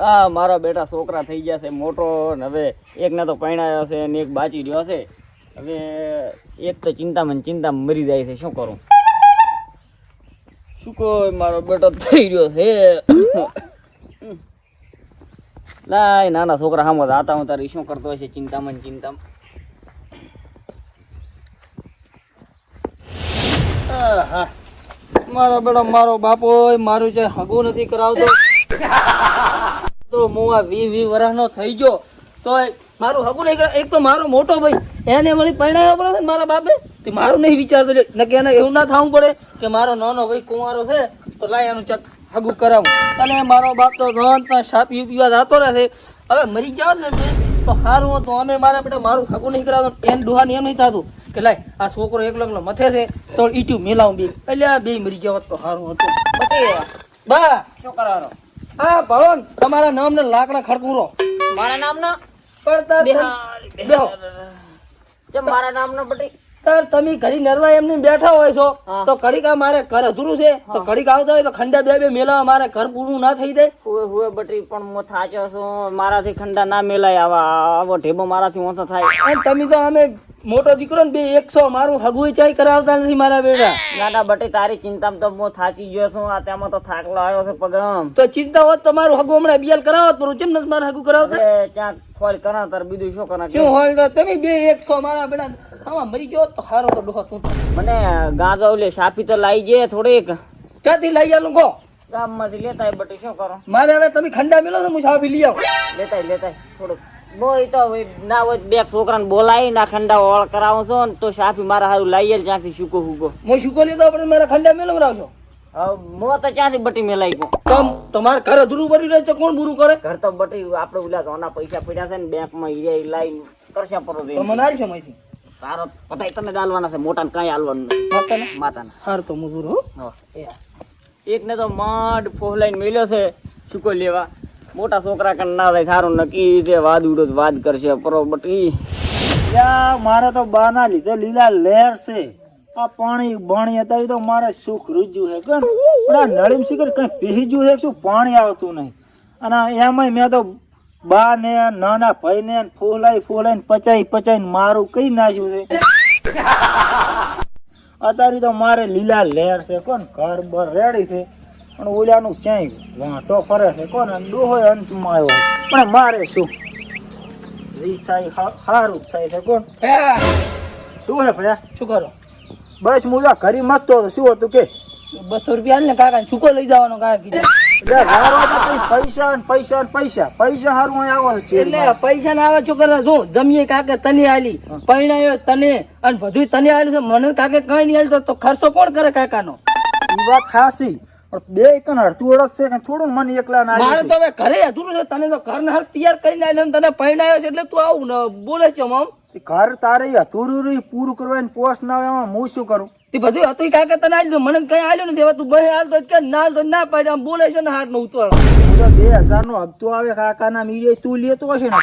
આ મારા બેટા છોકરા થઈ ગયા છે મોટો ને હવે એકને તો પરણાયો છે અને એક બાચી રહ્યો છે. હવે એક તો ચિંતામાં મરી જાય છે. શું કરું? શું કોઈ મારો બેટો થઈ રહ્યો છે. લાય નાના છોકરા સામો જાતા હું તારી શું કરતો હશે ચિંતામાં. મારો બેટો મારો બાપો મારું જે હગું નથી કરાવતો તો હું આ 20 વર્ષનો થઈ ગયો તો મારું હગું નહીં કરાવ. એક તો મારો મોટો ભાઈ એને વળી પરણાવ્યો પડે મારા બાપે તે મારું નહીં વિચારતો નકે એને એવું ના થવું પડે કે મારો નાનો ભાઈ કુંવારો છે તો લાય એનું ચક હગું કરાવું. અને મારો બાપ તો સાપી પીવા જતો રહે. હવે મરી જાવ ને તો સારું હતું. અમે મારા બેટા મારું હગું નહીં કરાવતો એને ડોહાની એમ નહીં થતું કે લાય આ છોકરો એકલો મથે છે તો ઈટું મેલાવું બે એટલે આ બે મરી જાવ તો સારું હતું. બા શું કરવાનો? હા ભવન તમારા નામ ને લાકડા ખડકુરો. મારા નામનો પડતા બેહો મારા નામનો બટી તાર તમે ઘડી નરવા એમને બેઠા હોય છો તો ઘડીક આ મારે ઘર અધૂરું છે તો ઘડીક આવતા હોય તો ખંડા બે મેલાવા મારે ઘર પૂરું ના થઈ જાય. હુએ બટી પણ હું થાચો છું મારાથી ખંડા ના મેલાય. આવો ઢેબો મારાથી ઓછો થાય. અને તમે તો અમે મોટો દીકરો ને બે 100 મારું હગુય ચાય કરાવતા નથી મારા બેટા. ના બટી તારી ચિંતામાં તો હું થાચી ગયો છું. આ તેમાં તો થાકલો આવ્યો છે પગમ. તો ચિંતા હોત તો મારું હગું હમણાં બિયાલ કરાવત પણ કેમ નથી મારું હગું કરાવતા? ત્યાં ખોલ કરા તાર બીજું શું કરા? શું હોય તો તમે બે 100 મારા બેટા આમાં મરી જાવ તો સારો તો ડોહા તું મને ગાજો ઓલે સાપી તો લાવી જે થોડીક ક્યાંથી લઈ આલું કહો? ગામમાંથી લેતાય બટી શું કરો? મારે હવે તમે ખંડા મેલો તો હું સાપી લઈ આવું. લેતાય થોડુંક બોય તો ના હોય બે છોકરાને બોલાવી ના ખંડા ઓળ કરાવું છો ને તો સાપી મારા હારું લાવીએ ત્યાંથી શુકો હું શુકો લીધો આપણે મારા ખંડા મેલો રાવજો. મો તો ક્યાંથી બટી મેલાઈ ગયો? તમારે ઘર અધૂરું ભરી રહે તો કોણ બુરું કરે? ઘર તો બટી આપડે ઓલા સોના પૈસા પડ્યા છે ને બેંકમાં ઈ લાઈ કરશે પરો દે. તો મને આલશો માહિતી. તારો પતાઈ તમે દાલવાના છે મોટા ને કઈ હાલવાનું નથી. માતાના હાર તો મજૂર હો. એક ને તો માંડ ફોહલાઈને મેલ્યો છે શુકો લેવા. મોટા છોકરા કન ના થાય સારું નક્કી છે વાદ ઉડો વાદ કરશે પરો બટી. મારે તો બાના લીધે લીલા લહેર છે. આ પાણી બાણી અત્યારે તો મારે સુખ રૂજ્યું છે કે પણ આ નળીમ શીખર કઈ પીજ્યું છે શું પાણી આવતું નહીં. અને એમાંય મેં તો બા ને નાના ભાઈ ને ફોલાઈને પચાઈને મારું કઈ નાખ્યું છે. અત્યારે તો મારે લીલા લહેર છે કોણ ઘર બર રેડી છે પણ ઓલાનું ક્યાંય વાંટો ફરે છે કોણ ડોહો અંતમાં આવ્યો પણ મારે શું થાય સારું થાય છે કોણ. શું હે ભયા શું કરો? બસ હું ઘરી મતતો શું હતું કે 200 રૂપિયા ને કાકા છૂકો લઈ જવાનો કાકા કીધું. પૈસા હારું આવો છે. એટલે પૈસા ના આવે છોકરા જો જમીએ કાકે તને આલી પરણાયો તને અને બધું તને આલ્યું છે મને કાકે કઈ નહીં આલ્યું તો ખર્ચો કોણ કરે કાકાનો? ઈ વાત ખાસી પણ બે કણ હરતું ઓળખ છે કે થોડું મને એકલા ના મારે તો હવે ઘરે અધૂરું છે. તને તો ઘર ને હર તૈયાર કરીને આલ્યો તને પરણાયો છે એટલે તું આવું ને બોલે છે આમ. ઘર તારે અધૂરું પૂરું કરવાની પોસ્ટ ના આવે હું શું કરું? તે બધું હતું કાકા તને આલ્યું મને કઈ આલ્યું નથી. હવે તું બહે હાલતો કે ના તો ના પાડે આમ બોલે છે ને હાથ નો ઉતવાળો. 2000 નો હપ્તો આવે કાકા ના મીજે તું લેતો હશે ને?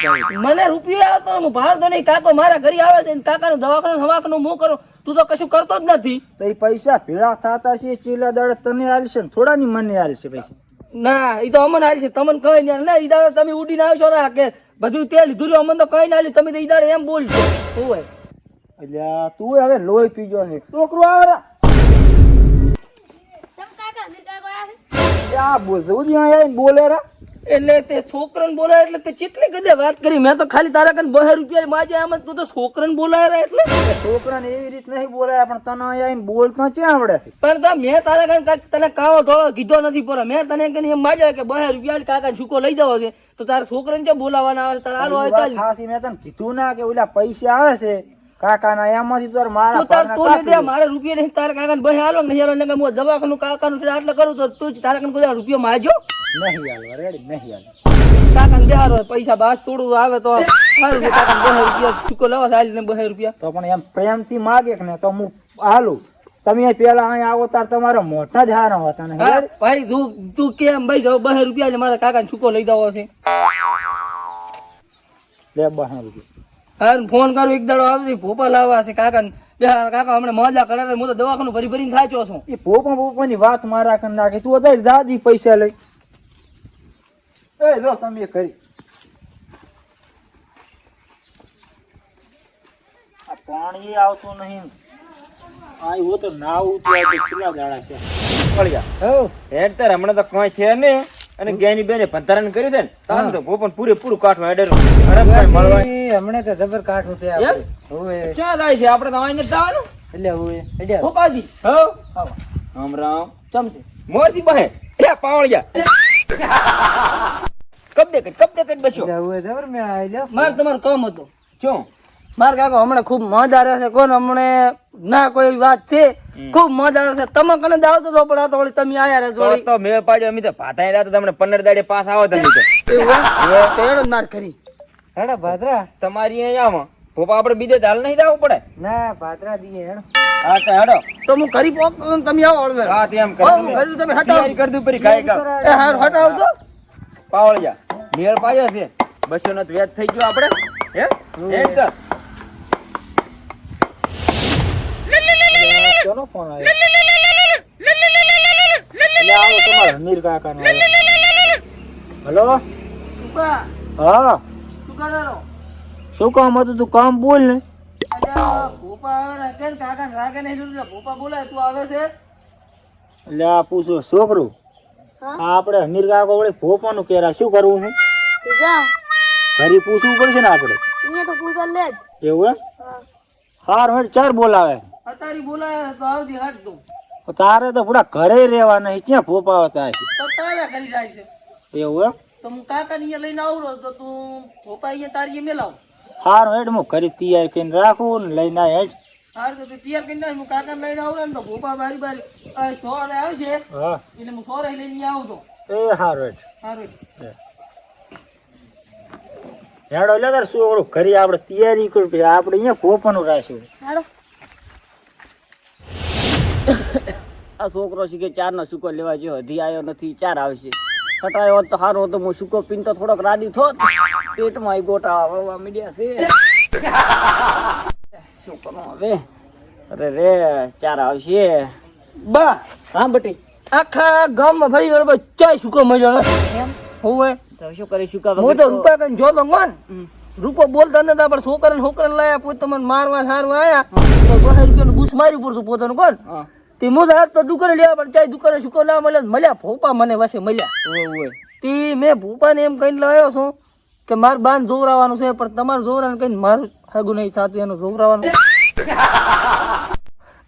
મને રૂપિયા આવતો હું ભાડતો નહીં. કાકો મારા ઘરે આવે છે કાકાનું દવાખાનું હવાખાનું હું કરું તું તો કશું કરતો જ નથી. તો એ પૈસા ભેળા થતા છે ચીલા દાડે તને આલશે ને થોડા ની મને આલશે પૈસા? ના એ તો અમને આલશે તમને કઈ નહીં ના. ઈ દાડે તમે ઉડીને આવશો ને કે બધું તે લીધું અમને તો કઈ ના આલ્યું. તમે તો ઈ દાડે એમ બોલશો હોય એટલે તું હવે લોહી પીજો ને છોકરો આવે બોલે રા એટલે તે છોકરાને બોલાય એટલે તે કેટલી કદે વાત કરી. મેં તો ખાલી તારા કન 2 રૂપિયા માજે આમ જ તું તો છોકરાને બોલાય રા એટલે છોકરાને એવી રીત નહીં બોલાય પણ તને આવીને બોલતા ક્યાં આવડે? પણ તો મેં તારા કન તને કાવો ધોળો કીધો નથી પર મેં તને કઈ એમ માજે કે 2 રૂપિયા કાકા છૂકો લઈ જવો છે તો તારા છોકરાને ક્યાં બોલાવાના આવે? તારા હાલો આવે ખાસી મેં તને કીધું ના કે ઓલા પૈસા આવે છે કાકા ના એમાંથી તાર મારા મારે રૂપિયા નહીં. તારા કાકા ને હાલો નહીં હાલો ને હું દવાખાનું કાકાનું આટલે કરું તો તું તારા કન કોઈ રૂપિયો માજો નહીં હાલવા રેડી નહીં હાલ કાકા ને બેહારો પૈસા બાસ થોડું આવે તો સારું છે. કાકા 2 રૂપિયા ચૂકો લેવા ચાલી ને 2 રૂપિયા તો પણ એમ પ્રેમથી માગે ને તો હું હાલું. તમે પેલા અહીંયા આવો તાર તમારા મોટા જ હારા હોતા ને ભાઈ તું કેમ ભાઈ 2 રૂપિયા એટલે મારા કાકા ને ચૂકો લઈ દેવો છે. લે 2 રૂપિયા હા ફોન કરું એક દાડો આવતી ભોપા લાવવા છે કાકા ને કાકા હમણાં મજા કરે હું તો દવાખાનું ભરી થાચો છું. એ ભોપા ની વાત મારા કર નાખે તું અત્યારે દાદી પૈસા લઈ એ જો તમે કરી આ પાણી આવતું નહીં આવ્યું તો ના ઉતર્યા તો કેટલા દાડા છે હેડ તાર હમણાં તો કોઈ છે ને અને જ્ઞાની બેને પંતારણ કર્યું છે ને તારું તો ભોપન પૂરેપૂરું કાઠું હેડર મળવા હમણે તો જબર કાઠું છે એમ? ક્યાં જાય છે આપણે તો અહીં નથી જવાનું એટલે હોય ભોપાજી હો આવો રામ રામ ચમશે મોરથી બહે એ પાવળિયા કબ દે કઈ બસ્યો જબર મેં આલ્યો મારે તમારું કામ હતું શું મારે કાકો હમણાં ખૂબ મજા આવે છે કોણ હમણે ના કોઈ વાત છે ખૂબ મજા આવે છે તમે કને દાવતો તો પણ આ તો વળી તમે આયા રે જોડી તો મેળ પાડ્યો અમે તો ભાતાઈ રહ્યા તો તમને 15 દાડે પાસ આવો તમે તો એવું એમ? તો એનો જ માર કરી હેડા ભાદરા તમારી અહીંયા આવો ભોપા આપણે બીજે દાલ નહીં જવું પડે ના ભાદરા દીએ હેડો હા તો હેડો તો હું કરી પોક તમે આવો હળવે હા તેમ હા, કર હું કરી તમે હટાવો તૈયારી કરી દઉં પરી ખાઈ ગા એ હાર હટાવો તો પાવળિયા મેળ પાડ્યો છે 200 નો વ્યાજ થઈ ગયો આપણે હે એક કર ચલો ફોન આવ્યો એટલે આવો તમારા અમીર કાકા નો હલો ઉભા હા શું કરો શું કામ હતું તું કામ બોલ ને અલ્યા ભોપા આવે ને કેમ કાકા રાગે નહીં જોયું એટલે ભોપા બોલાય તું આવે છે એટલે આ પૂછો છોકરું આ આપણે અમીર કાકા વડે ભોપાનું કેરા શું કરવું છે ઘરે પૂછવું પડશે ને આપણે એવું એમ હાર હોય ચાર બોલાવે અત્યારે બોલાય તો આવજી હટ તું તારે તો પૂરા ઘરે રહેવા નહીં ક્યાં ભોપા હતા તો તારા કરી જાય છે એવું એમ તો હું કાકા ને લઈને આવું તો તું ભોપા અહીંયા તારી મેલાવ હાર હેડ હું ઘરે તૈયાર કરીને રાખું ને લઈને હેડ હાર તો તું તૈયાર કરીને હું કાકા ને લઈને આવું ને તો ભોપા બારી બારી સોરે આવશે હા એટલે હું સોરે લઈને આવું તો એ હાર હેડ સારું હેડો લે તાર છોકરું ઘરે આપણે તૈયારી કરું કે આપણે અહીંયા ભોપાનું રાખ્યું આ છોકરો છે કે 4 નો સુકો લેવા જો હજી આવ્યો નથી 4 આવશે કટાયો હોત તો સારો હતો હું સુકો પીન તો થોડોક રાડી થોત પેટમાં ગોટા વળવા મીડિયા છે શું કરું હવે અરે રે 4 આવશે બા હા બટી આખા ગામમાં ફરી વાર ચાય સુકો મળ્યો એમ હોવે તો શું કરે સુકા મોટો રૂપિયા કઈ જો ભગવાન રૂપો બોલતા નતા પણ છોકરાને લાયા પોતે તમને મારવા હારવા આયા તો 200 રૂપિયાનું બૂસ માર્યું પડતું પોતાનું કોણ હા તે મોજ હાથ તો દુકાને લેવા પણ ચાય દુકાને સુકો ના મળ્યા ભોપા મને વસે મળ્યા ઓય તે મેં ભોપાને એમ કહીને લાવ્યો છું કે મારે બાન જોવરાવાનું છે પણ તમારે જોવરાનું કહીને મારું હાગું નહીં થતું એનું જોવરાવાનું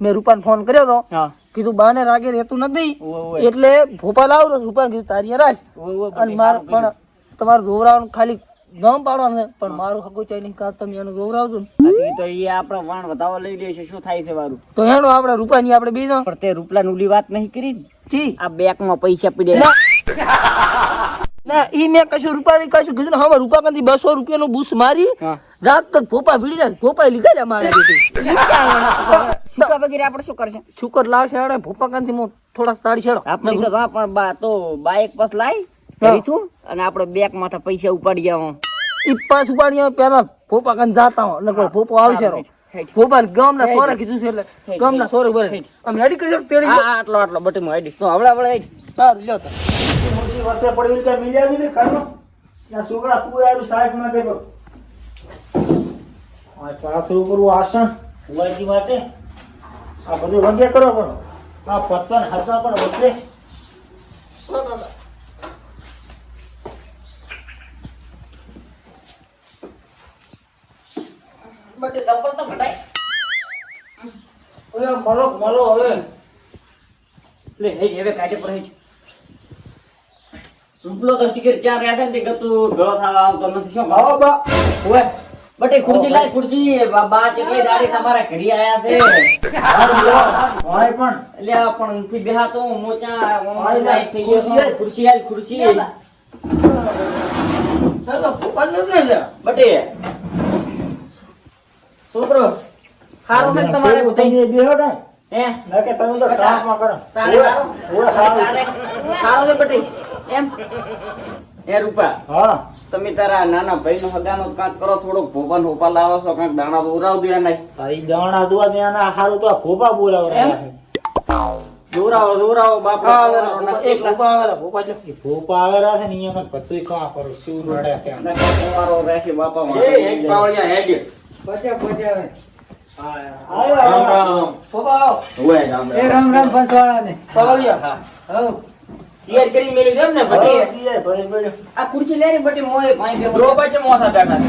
મેં રૂપાને ફોન કર્યો તો હા કીધું બાને રાગે રહેતું નથી ઓય એટલે ભોપા લાવરો રૂપાને કીધું તારી રાખ ઓય અને મારે પણ તમારે જોવરાવાનું ખાલી નામ પાડવાનું છે પણ મારું હગું ચાઈ નહીં કાં તમે એનું જોવરાવજો ને તો એ આપણો વાણ વધાવો લઈ લે છે શું થાય છે વારું તો એનો આપણે રૂપાની આપણે બીજો પણ તે રૂપલા નુલી વાત નહીં કરી ને જી આ બેંકમાં પૈસા પડ્યા ના ઈ મેં કશું રૂપાની કશું કીધું ને હવે રૂપા કંથી 200 રૂપિયાનું બૂસ મારી હા જાત તક ભોપા ભીડી ભોપા લીધા છે મારે સુકા વગેરે આપણે શું કરશે શુકર લાવશે અરે ભોપા કંથી હું થોડાક તાળી છેડો આપણે તો હા પણ બા તો બાઈક પાસ લાઈ કરીશું અને આપણે બેંક માંથી પૈસા ઉપાડી જાવ ઈ પાસ ઉપાડી પેલા ભોપા કંથી જાતા હો એટલે ભોપો આવશે રો ભોપા ગામના સોરે કીધું છે એટલે ગામના સોરે બોલે અમે હેડી કરી તેડી હા આટલો બટી માં આઈડી તો હવળા સારું લ્યો તો મોસી વસે પડી કે મિલ્યા ની ખાનો ના છોકરા તું આરું સાઈડ માં કર્યો આ પાથરું કરું આસન ઉવાજી માટે આ બધું વગે કરો પણ આ પત્તન હાચા પણ વગે બટી સંપલ તો ઘટાય ઓય મળો હવે લે હે હવે કાઢે પર હે રૂપલો તો શિખર 4 રહેશે ને કે તું ગળો થાવા આવતો નથી શું આવો બા ઓય બટી ખુરશી લાય ખુરશી બા ચેટલી દાડી તમારા ઘરી આયા છે ભાઈ પણ એટલે આ પણ નથી બેહા તો મોચા ભાઈ લાય, થઈ ગયો ખુરશી આલ ખુરશી તો ભોપા નથી લે બટી છોકરો હારો છે ને તમારે તમે બેહો ને હે ના કે તમે તો ટાપમાં કરો તારે હારો ઓય હારું. હારો છે બટી એમ એ રૂપા હા તમે તારા નાના ભાઈ નો હગાનો કાંક કરો થોડોક ભોપાન હોપા લાવો છો કાંક દાણા તો ઉરાવ દે નહીં તારી દાણા દુવા ત્યાં હારું તો આ ફોપા બોલાવ એમ? જોરાવો બાપા હા, લે, એક ભોપા આવેલા, ભોપા જો. ભોપા આવેલા છે ને અહીંયા કંઈક કશું કાં કરું શું રડે છે એમ. તમારો રહેશે બાપા એક પાવળિયા હેડ આવ્યો, આવ્યો. ભોપા આવો. હોય રામ રામ રામ રામ પંચવાળાને. પાવળિયા. હઉ. તૈયાર કરી મેલ્યું છે એમ ને ભાઈ, બધી ભાઈ, ભાઈ. આ ખુરશી લેરી બટી મોય પાણી પીવો. ડ્રો બાજુ મોસા બેઠા છે.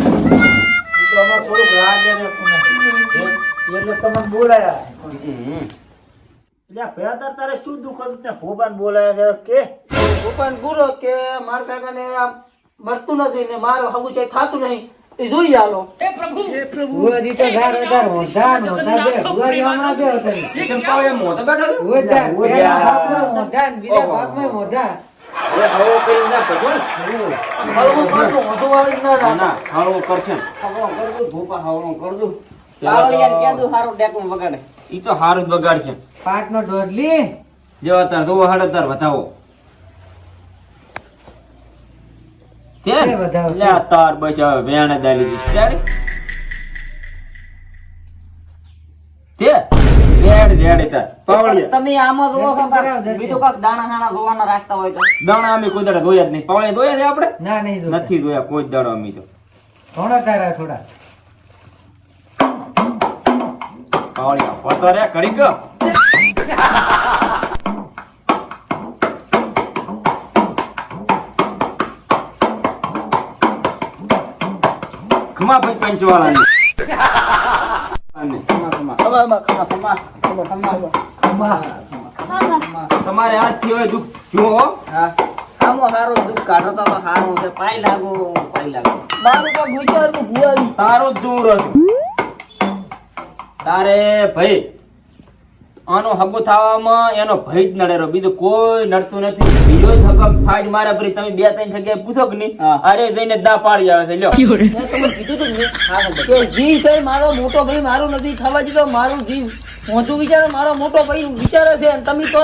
ઈ તો અમારે થોડુંક લાગે છે કોને. એટલે તમને બોલાયા. એટલે આ ભયાદાર તારે શું દુઃખ હતું ને ભોપાને બોલાયા છે કે ભોપાને બોલો કે મારા કાકાને આમ મળતું નથી ને મારું હગું ચાઈ થાતું નહીં એ જોઈ આલો. ભુવાજી તો ધાર વધાર હોધા ને હોધા બે. ભુવાજી હમણાં બે હતા. કેમ પાવળિયા મોઢા બેઠા છે? હોધા. પેલા ભાગમાં હોધા ને બીજા ભાગમાં હોધા. હવે હળવો કરી ના પડે હળવું કરતું, મોઢું વાળી જ ના ના રાખે. ના હળવો કરશે ને. હવળો કર દઉં, ભોપા હવળો કર દઉં. પાવળિયાને કીધું હારું ડેકું વગાડે. ઈ તો હારું જ બગાડશે પાટનો દોડલી. જેવા તાર દો હડ તાર વધાવો તે એ વધાવો લે આ તાર બચાવ વેણ દાલી દીધી જાડી તે રેડ રેડ તાર પાવળિયા તમે આમાં જોવો છો તાર દર્શન કરાવો, બીજું કાંઈક દાણા હાણા જોવાના રાખતા હોય તો દાણા અમે કોઈ દાડા ધોયા જ નહીં પાવળિયા ધોયા છે આપણે ના નહીં નથી ધોયા કોઈ જ દાડો અમે તો થોડા તારા થોડા. પાવળિયા પડતો રે ઘડીક ખમા ભાઈ પંચવાળાની તમારે હાથ થી હોય દુઃખ જુઓ હો. આમાં હારું દુઃખ કાઢો તો હારું છે પાઈ લાગો મારું કાંઈ વિચારનું ભુવાજી. તારું જ જોર હતું તારે ભાઈ આનો હગો થવામાં એનો ભય જ નડેરો બીજું કોઈ નડતું નથી બીજો જ હગમ ફાઈટ મારે પરી તમે બે ત્રણ જગ્યાએ પૂછો કે નહીં હા. અરે જઈને દા પાડી આવે છે લ્યો મેં તમને કીધું તું ને કે જી છે મારો મોટો ભાઈ મારું નથી થવા દીધો. મારું જીવ મોટું વિચારે મારો મોટો ભાઈ વિચારે છે અને તમે તો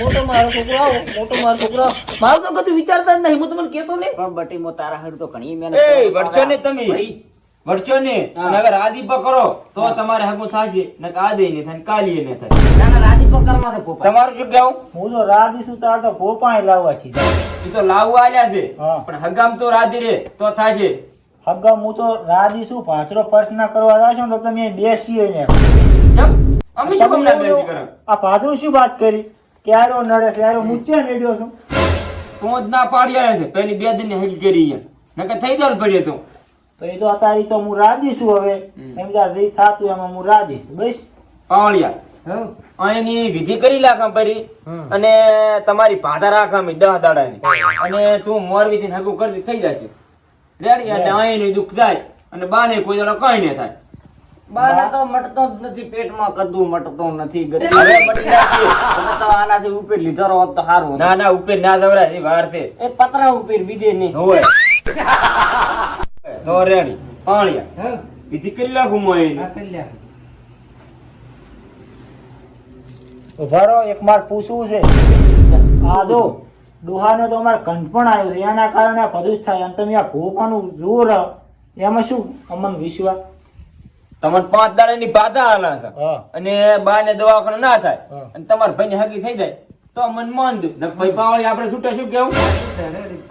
મોટો મારો છોકરો આવો, મોટો મારો છોકરો આવો. મારું તો કદું વિચારતા જ નહીં. હું તમને કહેતો નહીં. પણ બટી મો તારા હારું તો ઘણી મહેનત એ કરી. વળશો ને તમે વળશો ને હા. અને અગર આદિપ કરો તો તમારે હગું થશે ને આદે નહીં થાય ને કાલીએ નહીં થાય ના ના રાજીપો કરવા છે પોપા તમારું શું કેવું હું તો રાહ દીશું તાર તો ભોપાય લાવવા છી. એ તો લાવવા આલ્યા છે હા. પણ હગામ તો રાધી રે તો થાશે હગમ હું તો રાહ દીશું પાથરો પર્સના કરવા જાશો ને તો તમે બેસીએ ને. ચમ અમે શું કામ ના બેસી કરે આ પાથરું શું વાત કરી ક્યારો નડે છે યારો મૂચે નડ્યો છું. તો જ ના પાડી આવ્યા છે પેલી બે દિન હજી કરી નકર થઈ જવું પડ્યો તો તો એ તો અત્યારે તો હું રાહ દીશું હવે એમ તાર જે થાતું એમાં હું રાહ દઈશ બસ. પાવળિયા અહીંની વિધિ કરી લાખા પરી અને તમારી ભાધા રાખા અમે 10 દાડાની અને તું મોરવી થી હગું કરી થઈ જશે રેડી અને અહીંનું દુઃખ થાય અને બાને કોઈ દાડો કઈ નહીં થાય બાના તો મટતો જ નથી પેટમાં કદું મટતો નથી ગતિ હવે મટી નાખીએ. હવે તો આનાથી ઉપર લીધો હોત તો સારું હતું. ના ના ઉપર ના દવરાય એ વાર છે એ પતરા ઉપર બીજે નહીં હોય તો રેડી પાવળિયા વિધિ કરી લાખું હું અહીંની. ઉભારો એક માર પૂછવું છે. આ દો ડોહાને તો અમારે કંઠ પણ આવ્યું છે એના કારણે આ બધું જ થાય અને તમે આ ભોપાનું જોર એમાં શું અમન વિશ્વાસ. તમને 5 દાડાની બાધા આલા છે હા. અને બાને દવાખાને ના થાય હા. અને તમારા ભાઈને હગી થઈ જાય તો મન માન દઉં ને ભાઈ પાવળી આપણે છૂટા શું કેવું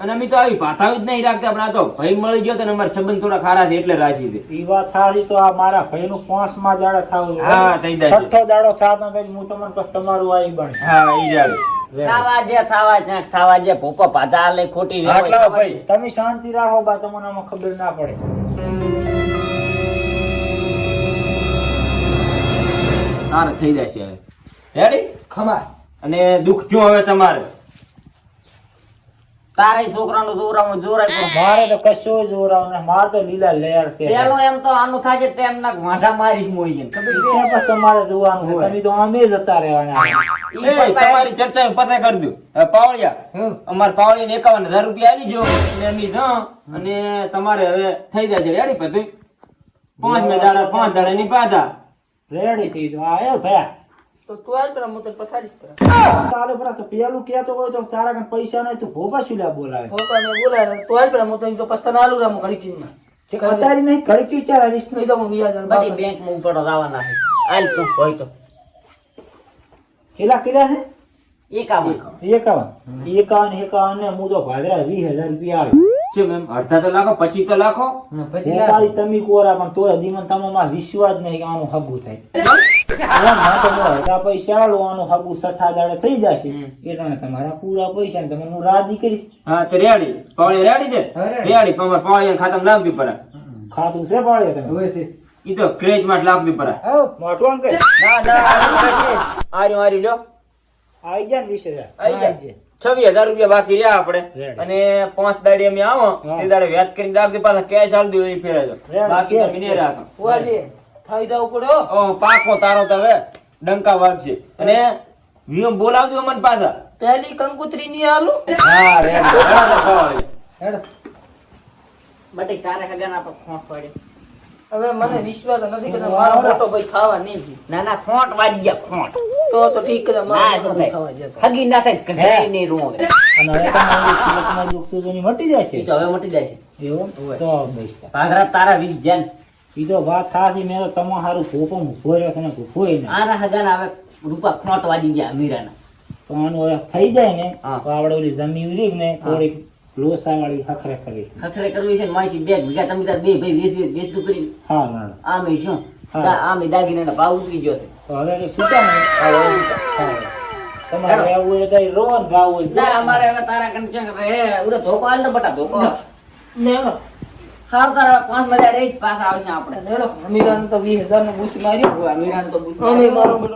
અને અમે તો આવી ભાથા જ નહીં રાખતા આપણે આ તો ભાઈ મળી ગયો તો ને અમારા સંબંધ થોડા ખારા છે એટલે રાજી છે ઈ વાત સાચી. તો આ મારા ભાઈનું 5મા દાડે થાવું હા, થઈ જાય. 6ઠો દાડો થાતો પછી હું તમને પછી તમારું આવી બનશે. હા ઈ જાડે થાવા જે પોપા પાધા આલે ખોટી વેવાય. આટલા ભાઈ તમે શાંતિ રાખો બા તમને આમાં ખબર ના પડે. તારે થઈ જશે હવે રેડી ખમા. અને દુઃખ જો હવે તમારે તારે છોકરાનો જોરામાં જોરાય પણ મારે તો કશું જોર આવે ને મારે તો લીલા લહેર છે. પેલો એમ તો આનું થાશે તેમ ના વાંઢા મારીશ મોઈ ગઈ ખબર છે? ત્યાં પછી તમારે જોવાનું છે. તમે તો આમે જતા રહેવાના. એ તમારી ચર્ચા પતા કરી દઉં હવે પાવળિયા અમારે પાવળિયા 51,000 રૂપિયા આવી જો અને અમે અને તમારે હવે થઈ જશે રેડી બધું 5 દાડા ની બાધા રેડી થઈ તો આ એ ભયા તો તું આજ પેલા હું તને પછાડીશ પેલા. તારે બરા તો પેલું કહેતો હોય તો તારા કન પૈસા નહીં તું ભોપા શું લ્યા બોલાવે. ભોપા મેં બોલાય તું આજ પેલા હું તને તો પસ્તાને આલુ રામું ઘણી ચીજમાં. અત્યારે નહીં ઘડી ચીચાર હરીશ નહીં તો હું વ્યાજ આલું. બધી બેંકમાં ઉપાડો લાવવાના છે. હાલ તું હોય તો કેટલા કર્યા છે 51. 51 ને હું તો ભાદરા 20,000 રૂપિયા આવ્યો. ચેમ એમ અડધા તો લાખો 25 તો લાખો પોતાની તમે કોરા પણ તોય હજી મને તમામાં વિશ્વાસ નહીં કે આનું હગું થાય. એમ ના તો હું અડધા પૈસા આલો આનું હગું 60 દાડે થઈ જશે એટલે તમારા પૂરા પૈસા ને તમે હું રાજી કરીશ. હા તો રેડી પાવળી રેડી છે રેડી પમર પાવળી ખાતમ નાખવી પડે ખાતું છે પાડે તમે ઈ તો ક્રેજ માં નાખવી પડે મોટું અંકલ ના આર્યું આર્યું લ્યો આવી ગયા ને 20,000 આઈ જાય 26,000 રૂપિયા બાકી રહ્યા આપણે અને 5 દાડી અમે આવો તે દાડે વ્યાજ કરીને રાખજો પાછા કેશ આલ દો એ ફેરજો બાકી તમે ને રાખો ફુવાજી થઈ જવું પડે હો. ઓ પાકો તારો તો હવે ડંકા વાગશે અને વિયમ બોલાવજો મને પાછા પહેલી કંકુતરી ની આલું હા રેડી ઘણા તો પાવળી હેડો. બટી તારે હગાના પર ખોટ પડે. હવે મને વિશ્વાસ નથી કે મારો મોટો ભાઈ ખાવા નહીં છે. ના ના ખોટ વાળી ગયા ખોટ. તો ઠીક છે મારો ના મોટો શું ભાઈ થાય ખાવા જતો. હગી ના થાય કદાય નહીં રોવે. અને હવે તમારું દુખતું તો નહીં મટી જશે. ઈ તો હવે મટી જાય છે. એવું તો બેસ્ટ. ભાદરા તારા વીસ જેન ઈ તો વાત સાચી. મેં તો તમારું ભૂપો મૂકો રહ્યો તને ભૂપોય નહીં. આના હગાના હવે રૂપા ખોટ વાળી ગયા મીરાના. તો આનું હવે થઈ જાય ને હા. તો આપણે ઓલી જમીન રીક ને થોડીક લોસા વાળી હખરે કરી. ખખરે કરવી છે ને માહિતી 2 વીઘા તમે તાર 2 ભાઈ વેચતું કરી હા ના આમે શું હા. આમે દાગીનાના ભાવ ઉતરી ગયો છે. તો હવે તો છૂટા ને હા. તમારે રહેવું હોય તો રોન ગાવું હોય તો. ના અમારે હવે તારા કન્ચન રહે ઉરે ધોકો આલ ને બટા ધોકો નેડો. હાર તારા 5 મજા રહી પાછા આવશે આપણે નેડો. અમીરાને તો 20,000 નું બૂસ માર્યું. મીરાને તો બુસ અમે મારો બેટો